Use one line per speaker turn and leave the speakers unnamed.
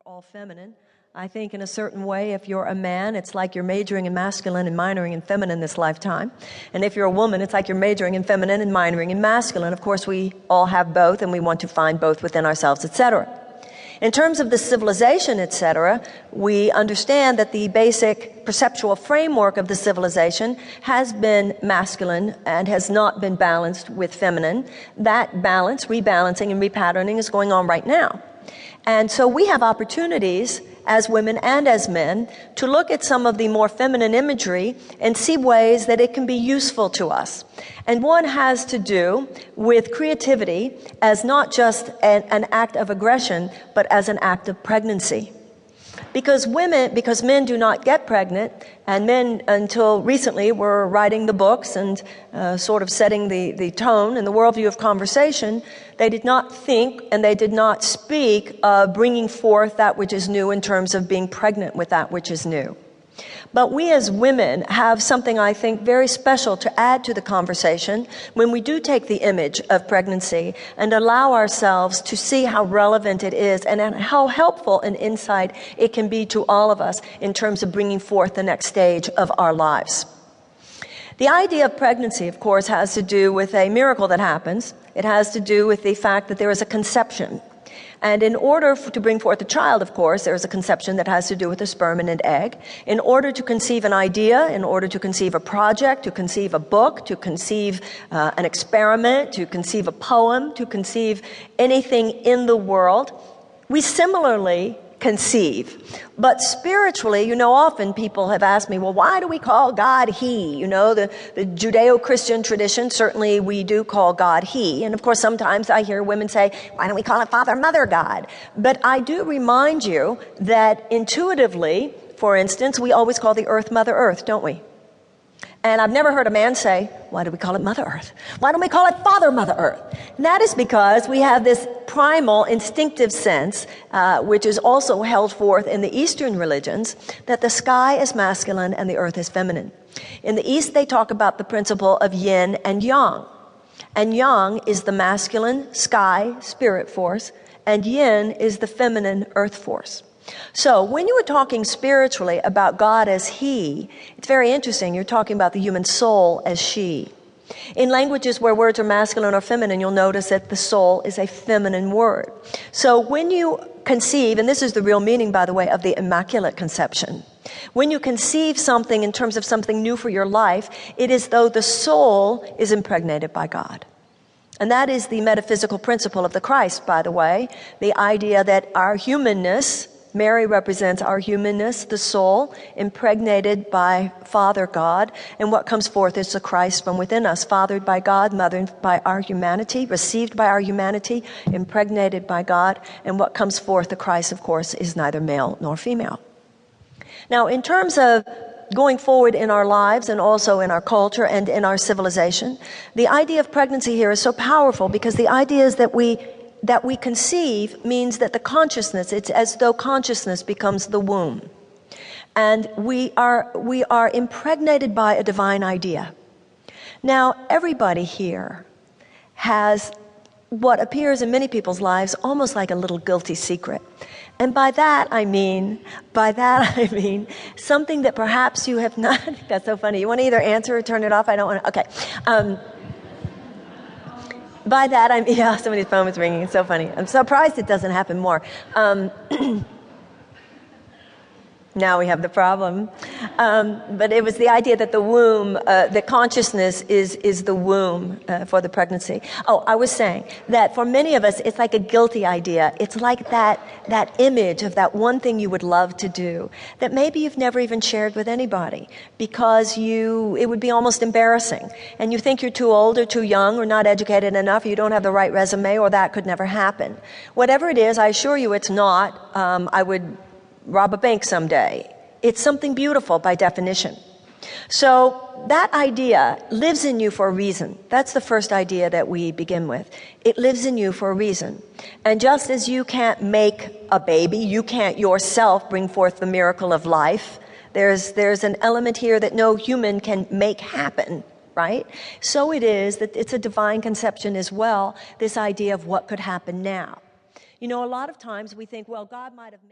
all feminine. I think in a certain way, if you're a man, it's like you're majoring in masculine and minoring in feminine this lifetime. And if you're a woman, it's like you're majoring in feminine and minoring in masculine. Of course, we all have both, and we want to find both within ourselves, etc. In terms of the civilization, etc., we understand that the basic perceptual framework of the civilization has been masculine and has not been balanced with feminine. That balance, rebalancing and repatterning is going on right now. And so we have opportunities as women and as men to look at some of the more feminine imagery and see ways that it can be useful to us. And one has to do with creativity as not just an act of aggression, but as an act of pregnancy. Because men do not get pregnant, and men until recently were writing the books and sort of setting the tone and the worldview of conversation, they did not think and they did not speak of bringing forth that which is new in terms of being pregnant with that which is new. But we as women have something, I think, very special to add to the conversation when we do take the image of pregnancy and allow ourselves to see how relevant it is and how helpful an insight it can be to all of us in terms of bringing forth the next stage of our lives. The idea of pregnancy, of course, has to do with a miracle that happens. It has to do with the fact that there is a conception. And in order to bring forth a child, of course, there is a conception that has to do with a sperm and an egg. In order to conceive an idea, in order to conceive a project, to conceive a book, to conceive an experiment, to conceive a poem, to conceive anything in the world, we similarly conceive. But spiritually, often people have asked me, well, why do we call God He? The Judeo-Christian tradition, certainly we do call God He. And of course, sometimes I hear women say, why don't we call it Father, Mother, God? But I do remind you that intuitively, for instance, we always call the earth Mother Earth, don't we? And I've never heard a man say, why do we call it Mother Earth? Why don't we call it Father, Mother Earth? And that is because we have this primal, instinctive sense, which is also held forth in the Eastern religions, that the sky is masculine and the earth is feminine. In the East, they talk about the principle of yin and yang. And yang is the masculine sky spirit force, and yin is the feminine earth force. So when you were talking spiritually about God as He, it's very interesting. You're talking about the human soul as she. In languages where words are masculine or feminine, you'll notice that the soul is a feminine word. So when you conceive, and this is the real meaning, by the way, of the Immaculate Conception, when you conceive something in terms of something new for your life, it is though the soul is impregnated by God. And that is the metaphysical principle of the Christ, by the way, the idea that our humanness, Mary represents our humanness, the soul, impregnated by Father God, and what comes forth is the Christ from within us, fathered by God, mothered by our humanity, received by our humanity, impregnated by God, and what comes forth, the Christ, of course, is neither male nor female. Now, in terms of going forward in our lives and also in our culture and in our civilization, the idea of pregnancy here is so powerful because the idea is that we conceive means that the consciousness, it's as though consciousness becomes the womb. And we are impregnated by a divine idea. Now, everybody here has what appears in many people's lives almost like a little guilty secret. And by that I mean something that perhaps you have not, that's so funny. You want to either answer or turn it off? I don't want to, okay. By that, somebody's phone was ringing. It's so funny. I'm surprised it doesn't happen more. Now we have the problem. But it was the idea that the womb, the consciousness is the womb for the pregnancy. Oh, I was saying that for many of us, it's like a guilty idea. It's like that image of that one thing you would love to do that maybe you've never even shared with anybody because it would be almost embarrassing. And you think you're too old or too young or not educated enough, or you don't have the right resume, or that could never happen. Whatever it is, I assure you it's not. I would rob a bank someday. It's something beautiful by definition. So that idea lives in you for a reason. That's the first idea that we begin with. It lives in you for a reason. And just as you can't make a baby, you can't yourself bring forth the miracle of life. There's an element here that no human can make happen, right? So it is that it's a divine conception as well, this idea of what could happen now. A lot of times we think, well, God might have made